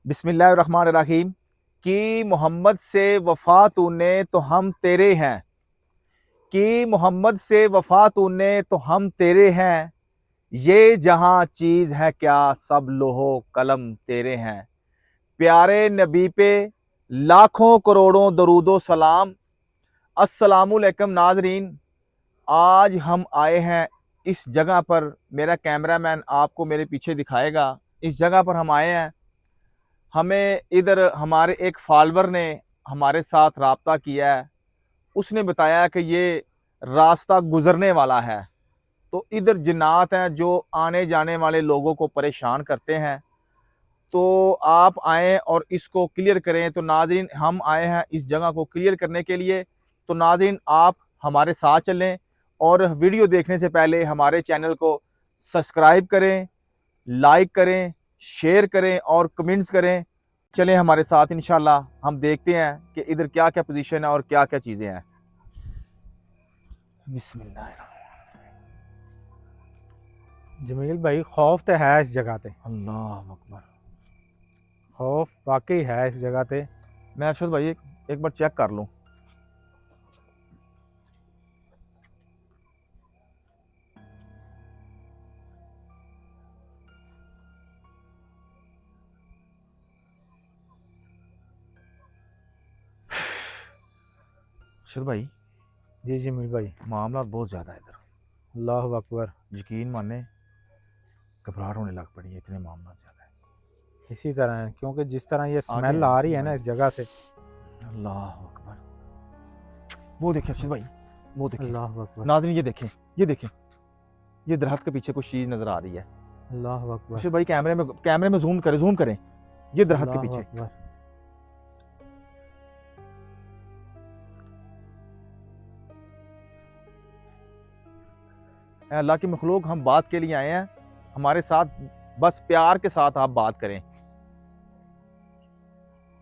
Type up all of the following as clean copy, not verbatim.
बिस्मिल्लाहिर्रहमानिर्रहीम। कि मोहम्मद से वफ़ा तूने तो हम तेरे हैं, कि मोहम्मद से वफ़ा तूने तो हम तेरे हैं, ये जहाँ चीज़ है क्या सब लोहो कलम तेरे हैं। प्यारे नबी पे लाखों करोड़ों दरूदो सलाम। अस्सलामुअलैकुम नाजरीन, आज हम आए हैं इस जगह पर। मेरा कैमरामैन आपको मेरे पीछे दिखाएगा। इस जगह पर हम आए हैं। हमें इधर हमारे एक फॉलोवर ने हमारे साथ राब्ता किया है। उसने बताया कि ये रास्ता गुजरने वाला है, तो इधर जिन्नात हैं जो आने जाने वाले लोगों को परेशान करते हैं। तो आप आएँ और इसको क्लियर करें। तो नाज़रीन, हम आए हैं इस जगह को क्लियर करने के लिए। तो नाज़रीन, आप हमारे साथ चलें और वीडियो देखने से पहले हमारे चैनल को सब्सक्राइब करें, लाइक करें, शेयर करें और कमेंट्स करें। चलें हमारे साथ, इंशाल्लाह हम देखते हैं कि इधर क्या क्या पोजीशन है और क्या क्या चीज़ें हैं। बिस्मिल्लाह। जमील भाई, खौफ तो है इस जगह पे। अल्लाह अकबर। खौफ वाकई है इस जगह पे। मैं अरशद भाई एक बार चेक कर लूँ। अरशद भाई, जी जमील भाई। मामला बहुत ज़्यादा है इधर। अल्लाह अकबर। यकीन माने, घबराहट होने लग पड़ी है, इतने मामला ज़्यादा है। इसी तरह है, क्योंकि जिस तरह ये आगे स्मेल हैं आ रही अरशद है ना भाई। इस जगह से। अल्लाह अकबर। वो देखे अरशद भाई, वो देखे। अल्लाह अकबर। नाज़रीन ये देखें, ये देखें, ये दरख्त के पीछे कुछ चीज़ नज़र आ रही है। अल्लाह अकबर। अरशद भाई कैमरे में जूम करें ये दरख्त के अल्लाह पीछे। अकबर। ऐ अल्लाह की मखलूक, हम बात के लिए आए हैं, हमारे साथ बस प्यार के साथ आप बात करें।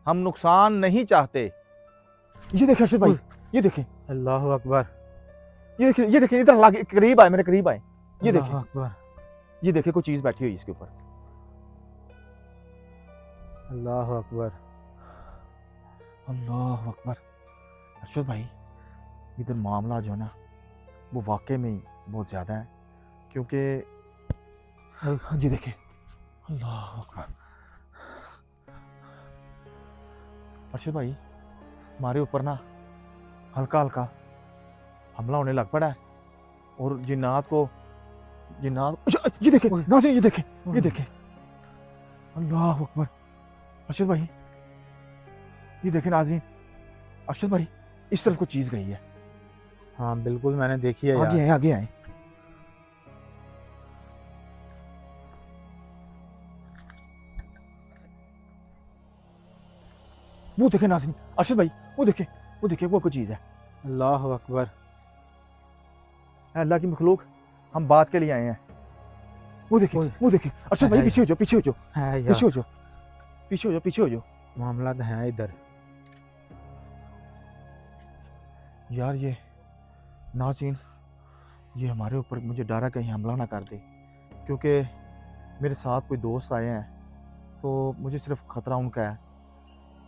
हम नुकसान नहीं चाहते। ये देखें अरशद भाई, ये देखें, अल्लाह अकबर। ये देखें, इधर अल्लाह के करीब आए, मेरे करीब आए। ये देखें, अल्लाह अकबर। ये देखें, कोई चीज़ बैठी हुई है इसके ऊपर। अल्लाह अकबर। अल्लाह अकबर। अरशद भाई, इधर मामला जो है ना, वो वाकई में ही बहुत ज़्यादा है। क्योंकि हाँ जी देखें, अल्लाह अकबर। अरशद भाई, हमारे ऊपर ना हल्का हल्का हमला होने लग पड़ा है। और जिन्नात ये देखें नाज़रीन, ये देखें, ये देखें। अल्लाह अकबर। अरशद भाई, ये देखें नाज़रीन। अरशद भाई, इस तरफ कोई चीज़ गई है। हाँ बिल्कुल, मैंने देखी है आगे यार। आए, आगे आए। वो देखें नाज़रीन, अरशद भाई, वो देखें, वो देखें, वो कोई चीज़ है। अल्लाह अकबर। अल्लाह की मखलूक, हम बात के लिए आए हैं। वो देखें, वो देखें। अरशद भाई, पीछे हो जाओ, पीछे हो जाओ, है पीछे यार, हो जाओ, पीछे हो जाओ, पीछे हो जाओ। मामला तो है इधर। यार ये नाज़रीन, ये हमारे ऊपर, मुझे डर है कहीं हमला ना कर दे। क्योंकि मेरे साथ कोई दोस्त आए हैं, तो मुझे सिर्फ ख़तरा उनका है।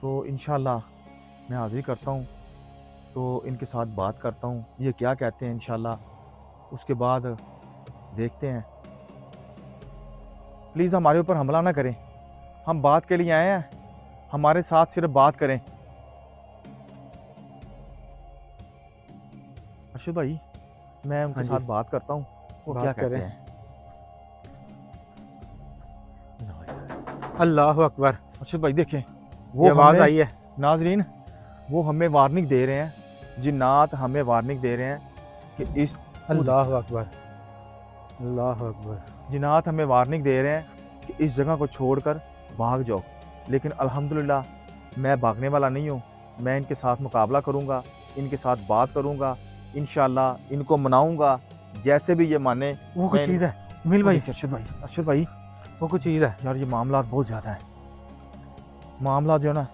तो इंशाल्लाह मैं हाज़िरी करता हूँ, तो इनके साथ बात करता हूँ, ये क्या कहते हैं। इंशाल्लाह उसके बाद देखते हैं। प्लीज़ हमारे ऊपर हमला ना करें, हम बात के लिए आए हैं, हमारे साथ सिर्फ बात करें। अर्शद भाई, मैं उनके हाँ साथ जी, बात करता हूँ, वो क्या बात कहते करें। हैं। अल्लाह अकबर। अर्शद भाई देखें, ये वो आवाज़ हमें, आई है। नाजरीन, वो हमें वार्निंग दे रहे हैं। जिन्नात हमें वार्निंग दे रहे हैं कि इस, वो देखें, अल्लाह अकबर। अल्लाह अकबर। जिन्नात हमें वार्निंग दे रहे हैं कि इस जगह को छोड़कर भाग जाओ। लेकिन अल्हम्दुलिल्लाह मैं भागने वाला नहीं हूँ। मैं इनके साथ मुकाबला करूँगा, इनके साथ बात करूँगा, इंशाल्लाह इनको मनाऊँगा, जैसे भी ये माने। वो मैं कुछ इनको, चीज़ है जमील वो भाई, देखिए अर्शद भाई, अर्शद भाई, वो कुछ चीज़ है। यार ये मामला बहुत ज़्यादा है। मामला जो है ना,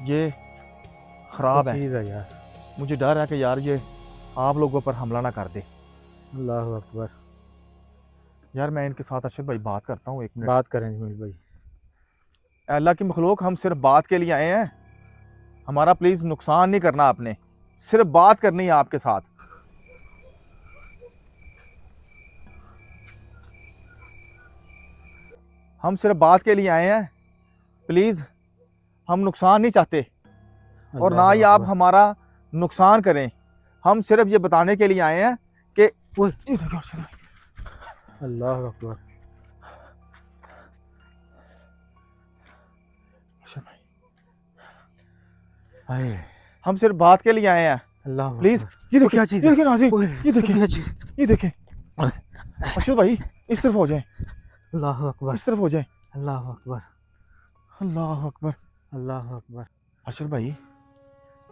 ये कुछ ख़राब है। चीज़ है यार। मुझे डर है कि यार ये आप लोगों पर हमला ना कर दे। अल्लाह अकबर। यार मैं इनके साथ अर्शद भाई बात करता हूँ, 1 मिनट। बात करें जमील भाई। अल्लाह की मखलूक, हम सिर्फ बात के लिए आए हैं, हमारा प्लीज नुकसान नहीं करना आपने, सिर्फ बात करनी है आपके साथ। हम सिर्फ बात के लिए आए हैं, प्लीज, हम नुकसान नहीं चाहते और ना ही अल्लाह आप अकबर। हमारा नुकसान करें। हम सिर्फ ये बताने के लिए आए हैं कि ओए, अल्लाह अकबर। हाय, हम सिर्फ बात के लिए आए हैं, अल्लाह प्लीज। अकबर। ये वो देखिए, क्या ये चीज़ है? देखिए नाज़रीन, ओए, ये वो देखिए, क्या चीज़? ये देखें। अरशद भाई इस तरफ हो जाए, अल्लाह अकबर। इस तरफ हो जाए। अल्लाह अकबर। अल्लाह अकबर। अल्लाह अकबर। अरशद भाई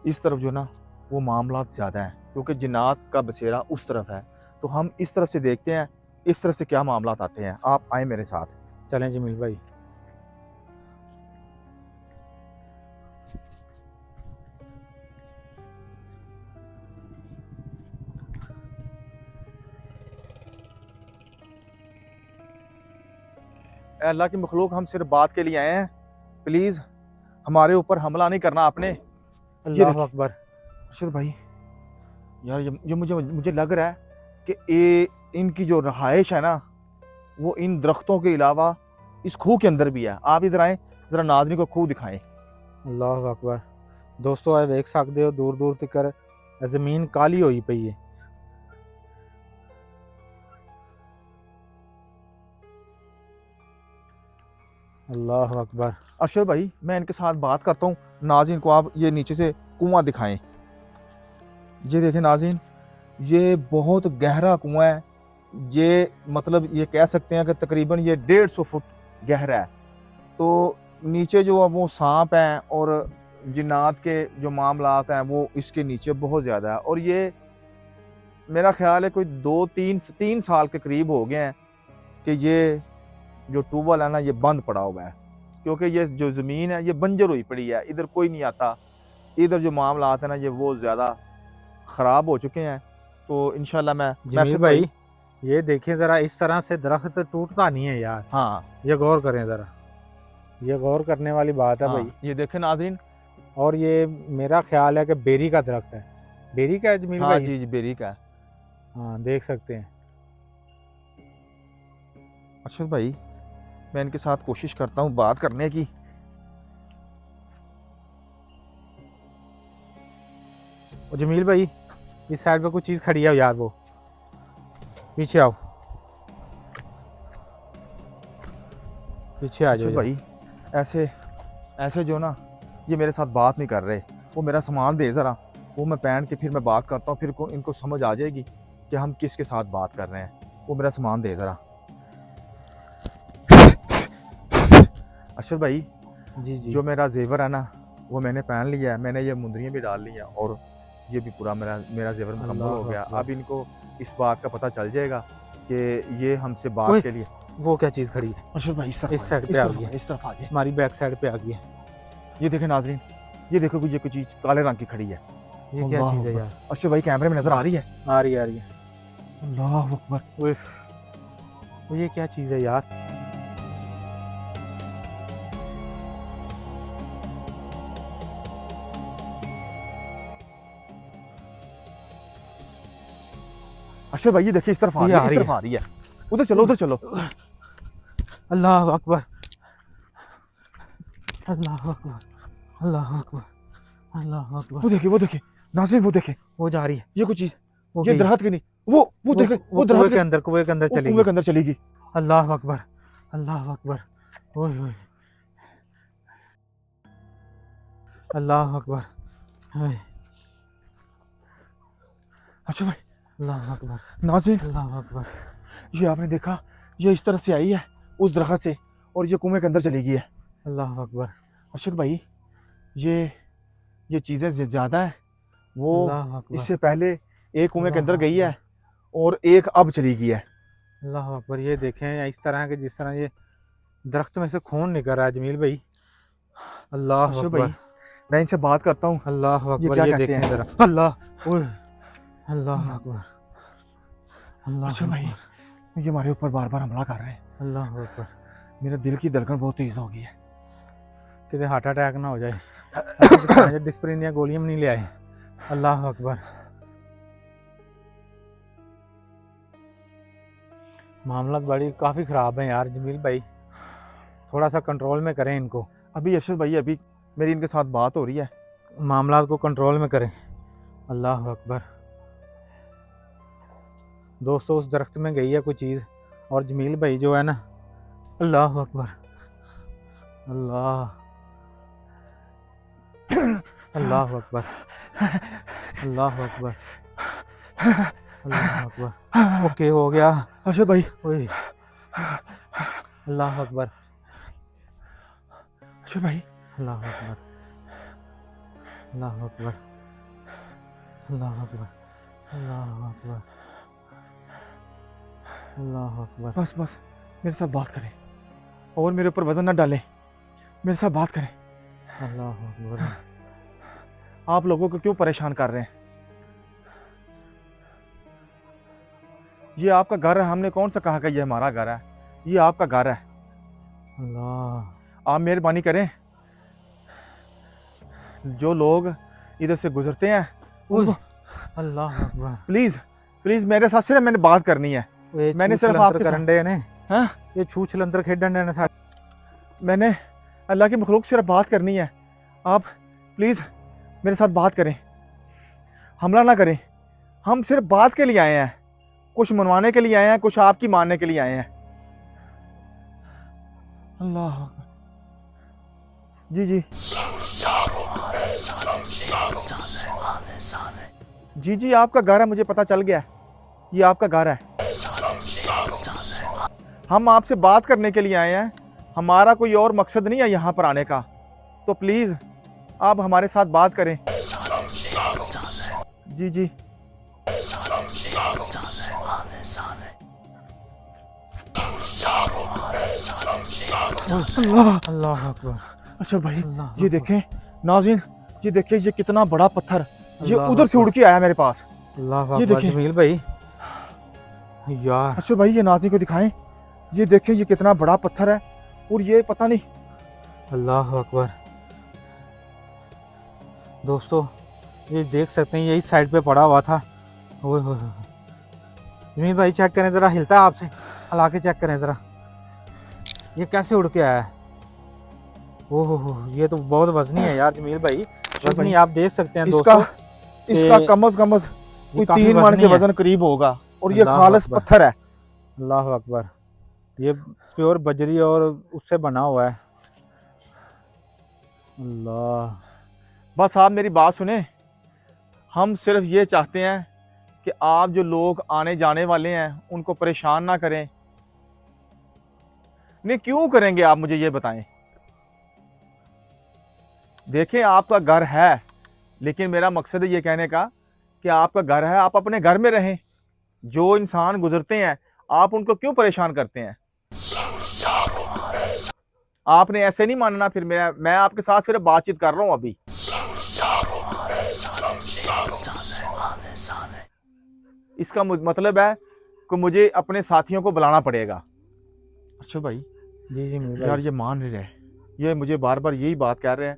इस तरफ जो ना वो मामलात ज़्यादा हैं, क्योंकि जिन्नात का बसेरा उस तरफ है, तो हम इस तरफ से देखते हैं इस तरफ से क्या मामलात आते हैं। आप आए मेरे साथ। चलें जमील भाई। ए अल्लाह की मखलूक, हम सिर्फ बात के लिए आए हैं, प्लीज़ हमारे ऊपर हमला नहीं करना आपने। ये अल्लाह देखिए अकबर। अरशद भाई, यार ये मुझे मुझे लग रहा है कि ये इनकी जो रहाइश है ना वो इन दरख्तों के अलावा इस खूह के अंदर भी है। आप इधर आए, ज़रा नाज़रीन को खूह दिखाएं। अल्लाह अकबर। दोस्तों आ देख सकते हो दूर दूर तक जमीन काली होई पई है। अल्लाह अकबर। अरशद भाई मैं इनके साथ बात करता हूँ, नाज़रीन को आप ये नीचे से कुआं दिखाएं। ये देखें नाज़रीन, ये बहुत गहरा कुआं है। ये मतलब ये कह सकते हैं कि तकरीबन ये 150 फुट गहरा है। तो नीचे जो है वो सांप हैं और जिन्नात के जो मामलात हैं वो इसके नीचे बहुत ज़्यादा है। और ये मेरा ख्याल है कोई 2-3 साल के करीब हो गए हैं कि ये जो ट्यूबवेल है ना ये बंद पड़ा हुआ है, क्योंकि ये जो ज़मीन है ये बंजर हुई पड़ी है, इधर कोई नहीं आता। इधर जो मामलात है ना ये बहुत ज़्यादा ख़राब हो चुके हैं। तो इंशाल्लाह मैं जमील अरशद भाई ये देखें ज़रा, इस तरह से दरख्त टूटता नहीं है यार। हाँ ये गौर करें ज़रा, ये गौर करने वाली बात है हाँ, भाई। ये देखें नाज़रीन। और ये मेरा ख्याल है कि बेरी का दरख्त है। बेरी का है जमील हाँ भाई? जी बेरी का है। हाँ देख सकते हैं। अरशद भाई मैं इनके साथ कोशिश करता हूँ बात करने की। और जमील भाई इस साइड पे कुछ चीज़ खड़ी है यार, वो पीछे आओ, पीछे आ अरशद जाओ। भाई ऐसे ऐसे जो ना ये मेरे साथ बात नहीं कर रहे, वो मेरा सामान दे ज़रा, वो मैं पहन के फिर मैं बात करता हूँ, फिर इनको समझ आ जाएगी कि हम किसके साथ बात कर रहे हैं। वो मेरा सामान दे ज़रा। अरशद भाई जी जी। जो मेरा जेवर है ना वो मैंने पहन लिया है, मैंने ये मुंदरियाँ भी डाल ली हैं और ये भी पूरा मेरा मेरा जेवर मुकम्मल हो अल्लाह गया। अकबर। अब इनको इस बात का पता चल जाएगा कि ये हमसे ओए, बात के लिए। वो क्या चीज़ खड़ी है? अरशद भाई इस इस साइड पे आ गई है। इस तरफ आ गए। हमारी बैक साइड पे आ गई है। ये देखें नाजरीन, ये देखो कुछ ये कुछ चीज़ काले रंग की खड़ी है। ये क्या अल्लाह चीज़ है अकबर। यार? अरशद भाई कैमरे में नजर आ रही है। आ रही है, आ रही है। अल्लाह अकबर। ओए, तो ये क्या चीज़ है यार? अरशद भाई ये देखिए इस तरफ आ ये रही है, आ इस रही तरफ आ रही है। उधर चलो, उधर चलो। अल्लाह अकबर। अल्लाह अकबर। अल्लाह अकबर। अल्लाह अकबर। वो देखिए नाज़रीन, वो देखे वो जा रही है। ये कुछ चीज़, वो ये गई। दरख्त की नहीं, वो देखे वो दरख्त कुएं के अंदर, कुएं के अंदर वो चली कुएं के गई। अंदर चली गई। अल्लाह अकबर। अल्लाह अकबर। ओए ओए। अल्लाह अकबर। ओए, अच्छा भाई अल्लाह अकबर। नाज़रीन, अल्लाह अकबर। ये आपने देखा, ये इस तरफ से आई है उस दरख्त से और ये कुएं के अंदर चली गई है। अल्लाह अकबर। अरशद भाई ये चीज़ें ज़्यादा है, वो अल्लाह अकबर। इससे पहले एक कुएं के अंदर अल्लाह गई है अकबर। और एक अब चली गई है। अल्लाह अकबर। ये देखें इस तरह के, जिस तरह ये दरख्त में से खून निकल रहा है जमील भाई। अल्लाह अरशद अकबर। भाई मैं इनसे बात करता हूँ, अल्लाह ये अकबर। क्या ये कहते देखें हैं? जरा। अल्लाह। ओए, अल्लाह अकबर। अल्लाह अरशद भाई अकबर। ये हमारे ऊपर बार बार हमला कर रहे हैं। अल्लाह अकबर। मेरे दिल की धड़कन बहुत तेज हो गई है। कितने हार्ट अटैक ना हो जाए। डिस्प्रिन दी गोलियां भी नहीं ले आए। अल्लाह अकबर। मामला बड़ी काफ़ी ख़राब है यार जमील भाई, थोड़ा सा कंट्रोल में करें इनको। अभी अरशद भाई अभी मेरी इनके साथ बात हो रही है। मामला को कंट्रोल में करें। अल्लाह अकबर। दोस्तों उस दरख्त में गई है कोई चीज़ और जमील भाई जो है ना, अल्लाह अकबर, अल्लाह अल्लाह अकबर, अल्लाह अकबर, अल्लाह अकबर। ओके हो गया अरशद भाई। ओए, अल्लाह अकबर, अरशद भाई। अल्लाह अकबर, अल्लाह अकबर, अल्लाह अकबर, अल्लाह अकबर, अल्लाह अकबर। बस बस मेरे साथ बात करें और मेरे ऊपर वजन ना डालें, मेरे साथ बात करें। अल्लाह अकबर। आप लोगों को क्यों परेशान कर रहे हैं? ये आपका घर है, हमने कौन सा कहा कि ये हमारा घर है? ये आपका घर है। अल्लाह, आप मेहरबानी करें, जो लोग इधर से गुजरते हैं उनको अल्लाह अकबर। प्लीज प्लीज मेरे साथ सिर्फ मैंने बात करनी है। मैंने सिर्फ आपके करन डे ने, हाँ ये छू छलंतर खेडन डे ने साडे। मैंने अल्लाह की मखलूक सिर्फ बात करनी है। आप प्लीज मेरे साथ बात करें, हमला ना करें। हम सिर्फ बात के लिए आए हैं, कुछ मनवाने के लिए आए हैं, कुछ आपकी मानने के लिए आए हैं। अल्लाह अकबर। जी जी जी जी आपका घर है, मुझे पता चल गया, ये आपका घर है। हम आपसे बात करने के लिए आए हैं, हमारा कोई और मकसद नहीं है यहाँ पर आने का। तो प्लीज आप हमारे साथ बात करें। जी जी अल्लाह। अल्लाह अकबर। अच्छा भाई अल्लाह ये देखें नाज़रीन, ये देखें ये कितना बड़ा पत्थर, ये अल्लाह उधर से उड़ के आया मेरे पास। अल्लाह ये अकबर। देखिए। जमील भाई यार, अच्छा भाई ये नाज़रीन को दिखाएं, ये देखें ये कितना बड़ा पत्थर है और ये पता नहीं। अल्लाह अकबर। दोस्तों ये देख सकते हैं, यही साइड पे पड़ा हुआ था। ओए होए होए। जमील भाई चेक करें ज़रा, हिलता है आपसे, हिला के चेक करें ज़रा, ये कैसे उड़ के आया है। ओहो हो, ये तो बहुत वजनी है यार जमील भाई, वजनी आप देख सकते हैं इसका दोस्तों। इसका कम से कम कोई काफी 3 मन वजनी के है। वजन करीब होगा और ये अल्लाह खालिस अकबर। पत्थर है। अल्लाह अकबर। ये प्योर बजरी और उससे बना हुआ है। अल्लाह। बस आप मेरी बात सुने, हम सिर्फ ये चाहते हैं कि आप जो लोग आने जाने वाले हैं उनको परेशान ना करें। नहीं क्यों करेंगे आप, मुझे ये बताएं। देखें आपका घर है, लेकिन मेरा मकसद है ये कहने का कि आपका घर है, आप अपने घर में रहें। जो इंसान गुजरते हैं आप उनको क्यों परेशान करते हैं? आपने ऐसे नहीं मानना फिर। मैं आपके साथ सिर्फ बातचीत कर रहा हूं अभी। इसका मतलब है कि मुझे अपने साथियों को बुलाना पड़ेगा। अच्छा भाई जी जी मेरे यार भाई। ये मान नहीं रहे, ये मुझे बार बार यही बात कह रहे हैं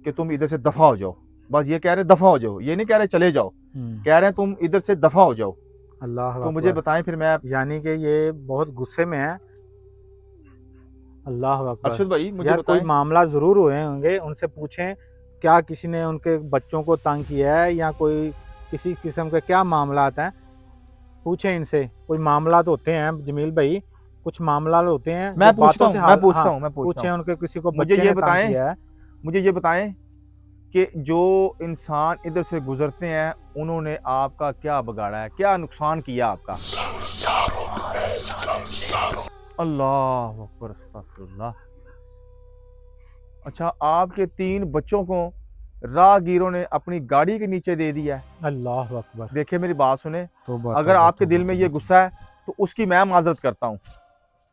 कि तुम इधर से दफा हो जाओ। बस ये कह रहे दफा हो जाओ, ये नहीं कह रहे चले जाओ, कह रहे हैं तुम इधर से दफा हो जाओ। अल्लाह तो मुझे अकबर। बताएं फिर मैं। यानी कि ये बहुत गुस्से में है। अल्लाह अकबर। अरशद भाई मुझे यार कोई बताएं। मामला ज़रूर हुए होंगे, उनसे पूछें क्या किसी ने उनके बच्चों को तंग किया है या कोई किसी किस्म के क्या मामला हैं, पूछें इनसे। कोई मामला तो होते हैं जमील भाई, कुछ मामला होते हैं मैं जो पूछता बातों हूँ से मैं हाल। पूछता हाँ, हूँ मैं पूछता पूछें हूँ उनके किसी को मुझे बच्चे ये ने तंग बताएं, किया है। मुझे ये बताएं कि जो इंसान इधर से गुजरते हैं उन्होंने आपका क्या बिगाड़ा है, क्या नुकसान किया आपका? अल्लाह अकबर अस्तगफिरुल्लाह। अच्छा आपके 3 बच्चों को राहगीरों ने अपनी गाड़ी के नीचे दे दिया है। अल्लाह अकबर। देखिए मेरी बात सुने, तौबा अगर तौबा आपके तौबा दिल में ये तौबा। गुस्सा है तो उसकी मैं माजरत करता हूँ,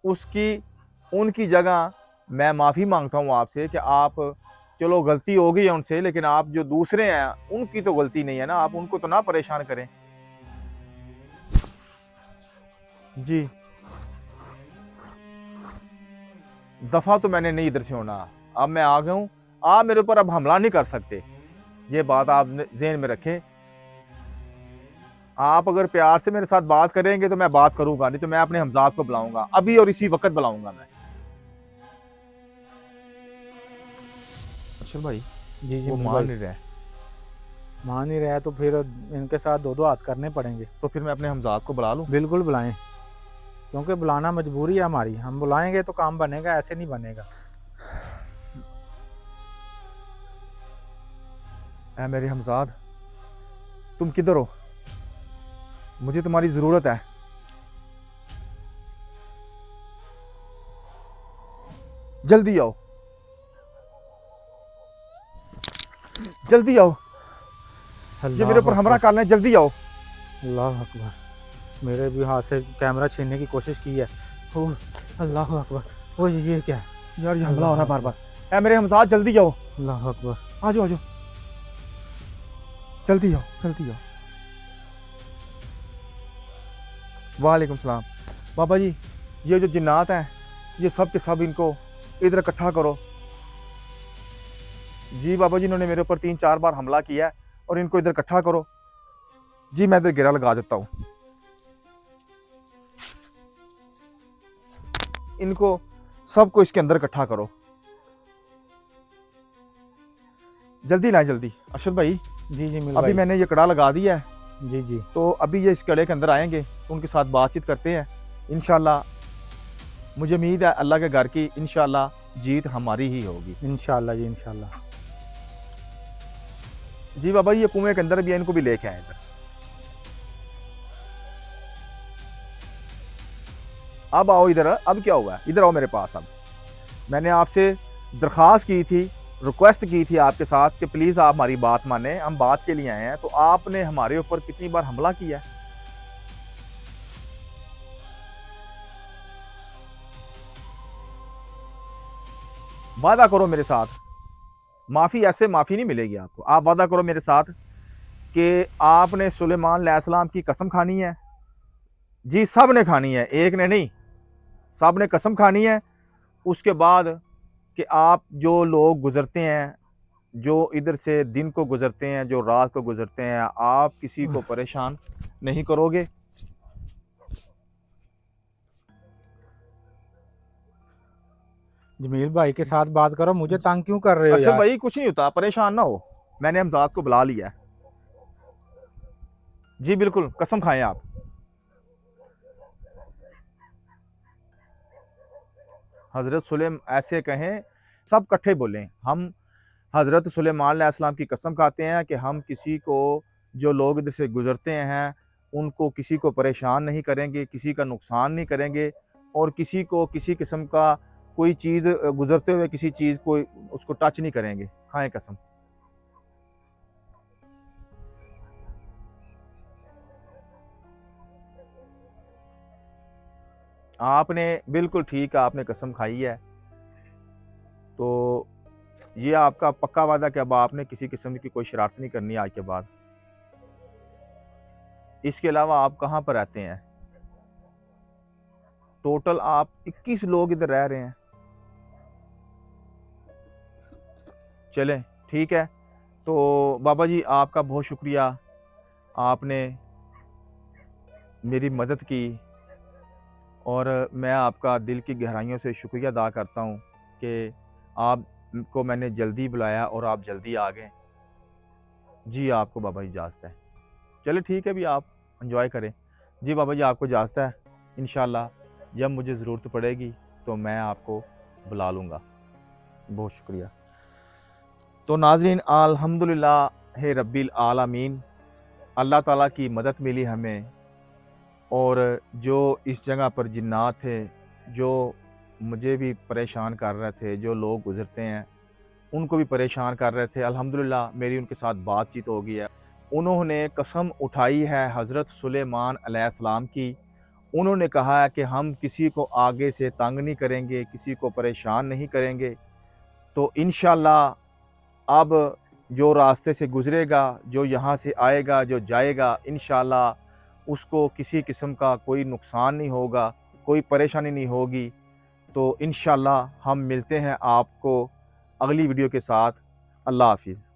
उसकी उनकी जगह मैं माफ़ी मांगता हूँ आपसे कि आप, चलो गलती हो गई है उनसे, लेकिन आप जो दूसरे हैं उनकी तो गलती नहीं है ना, आप उनको तो ना परेशान करें। जी दफ़ा तो मैंने नहीं इधर से होना, अब मैं आ गया हूँ, आप मेरे ऊपर अब हमला नहीं कर सकते, ये बात आप ज़हन में रखें। आप अगर प्यार से मेरे साथ बात करेंगे तो मैं बात करूंगा, नहीं तो मैं अपने हमजाद को बुलाऊंगा, अभी और इसी वक्त बुलाऊंगा मैं। अरशद भाई जी जी वो मीर मान भाई, नहीं रहे, मान नहीं रहा है तो फिर इनके साथ दो दो हाथ करने पड़ेंगे। तो फिर मैं अपने हमजाद को बुला लूं? बिल्कुल बुलाएं, क्योंकि बुलाना मजबूरी है हमारी, हम बुलाएंगे तो काम बनेगा, ऐसे नहीं बनेगा। ऐ मेरे हमजाद, तुम किधर हो? मुझे तुम्हारी जरूरत है। जल्दी आओ, जल्दी आओ, ये मेरे ऊपर हमला करना है, जल्दी आओ। अल्लाह अकबर, मेरे भी हाथ से कैमरा छीनने की कोशिश की है। ओह अल्लाह अकबर, ओ ये क्या है यार ये हमला हो रहा है बार बार। ऐ मेरे हमजाद जल्दी आओ, अल्लाह अकबर। आ जाओ, आ जाओ, जल्दी आओ, जल्दी आओ। वालेकुम सलाम। बाबा जी, ये जो जिन्नात हैं, ये सब के सब इनको इधर इकट्ठा करो। जी बाबा जी, इन्होंने मेरे ऊपर 3-4 बार हमला किया है और इनको इधर इकट्ठा करो। जी मैं इधर घेरा लगा देता हूँ। इनको सबको इसके अंदर इकट्ठा करो, जल्दी लाएं, जल्दी। अरशद भाई, जी जी मीर अभी भाई। मैंने ये कड़ा लगा दिया है, जी जी तो अभी ये इस कड़े के अंदर आएंगे तो उनके साथ बातचीत करते हैं। इंशाल्लाह मुझे उम्मीद है अल्लाह के घर की इंशाल्लाह जीत हमारी ही होगी। इंशाल्लाह जी इंशाल्लाह। जी बाबा जी, ये कुएं के अंदर भी है, इनको भी लेके आए इधर। अब आओ इधर, अब क्या हुआ है, इधर आओ मेरे पास। अब मैंने आपसे दरख्वास्त की थी, रिक्वेस्ट की थी आपके साथ कि प्लीज़ आप हमारी बात माने, हम बात के लिए आए हैं, तो आपने हमारे ऊपर कितनी बार हमला किया है। वादा करो मेरे साथ, माफ़ी ऐसे माफ़ी नहीं मिलेगी आपको। आप वादा करो मेरे साथ कि आपने सुलेमान अलैहिस्सलाम की कसम खानी है। जी सब ने खानी है, एक ने नहीं, सब ने कसम खानी है। उसके बाद कि आप जो लोग गुजरते हैं, जो इधर से दिन को गुजरते हैं, जो रात को गुजरते हैं, आप किसी को परेशान नहीं करोगे। जमील भाई के साथ बात करो, मुझे तंग क्यों कर रहे हो अरशद यार। भाई कुछ नहीं होता, परेशान ना हो, मैंने हमजाद को बुला लिया है। जी बिल्कुल, कसम खाएं आप। हज़रत सुलेम ऐसे कहें, सब इकट्ठे बोलें, हम हज़रत सुलेमान अलैहिस्सलाम की कसम खाते हैं कि हम किसी को, जो लोग इधर से गुजरते हैं, उनको किसी को परेशान नहीं करेंगे, किसी का नुकसान नहीं करेंगे, और किसी को किसी किस्म का कोई चीज़ गुजरते हुए किसी चीज़ को उसको टच नहीं करेंगे। खाएं कसम। आपने बिल्कुल ठीक है, आपने कसम खाई है, तो ये आपका पक्का वादा कि अब आपने किसी किस्म की कोई शरारत नहीं करनी आज के बाद। इसके अलावा आप कहाँ पर रहते हैं? टोटल आप 21 लोग इधर रह रहे हैं। चलें ठीक है, तो बाबा जी आपका बहुत शुक्रिया, आपने मेरी मदद की, और मैं आपका दिल की गहराइयों से शुक्रिया अदा करता हूँ कि आपको मैंने जल्दी बुलाया और आप जल्दी आ गए। जी आपको बाबा जी इजाज़त है। चलिए ठीक है, भी आप एंजॉय करें। जी बाबा जी आपको इजाज़त है, इंशाल्लाह जब मुझे ज़रूरत पड़ेगी तो मैं आपको बुला लूँगा। बहुत शुक्रिया। तो नाज़रीन, अल्हम्दुलिल्लाह रब्बिल आलमीन, अल्लाह ताला की मदद मिली हमें, और जो इस जगह पर जिन्नात थे, जो मुझे भी परेशान कर रहे थे, जो लोग गुज़रते हैं उनको भी परेशान कर रहे थे, अल्हम्दुलिल्लाह मेरी उनके साथ बातचीत हो गई है। उन्होंने कसम उठाई है हज़रत सुलेमान अलैहिस्सलाम की। उन्होंने कहा है कि हम किसी को आगे से तंग नहीं करेंगे, किसी को परेशान नहीं करेंगे। तो इंशाअल्लाह अब जो रास्ते से गुज़रेगा, जो यहाँ से आएगा, जो जाएगा, इंशाअल्लाह उसको किसी किस्म का कोई नुकसान नहीं होगा, कोई परेशानी नहीं होगी। तो इंशाअल्लाह हम मिलते हैं आपको अगली वीडियो के साथ। अल्लाह हाफिज़।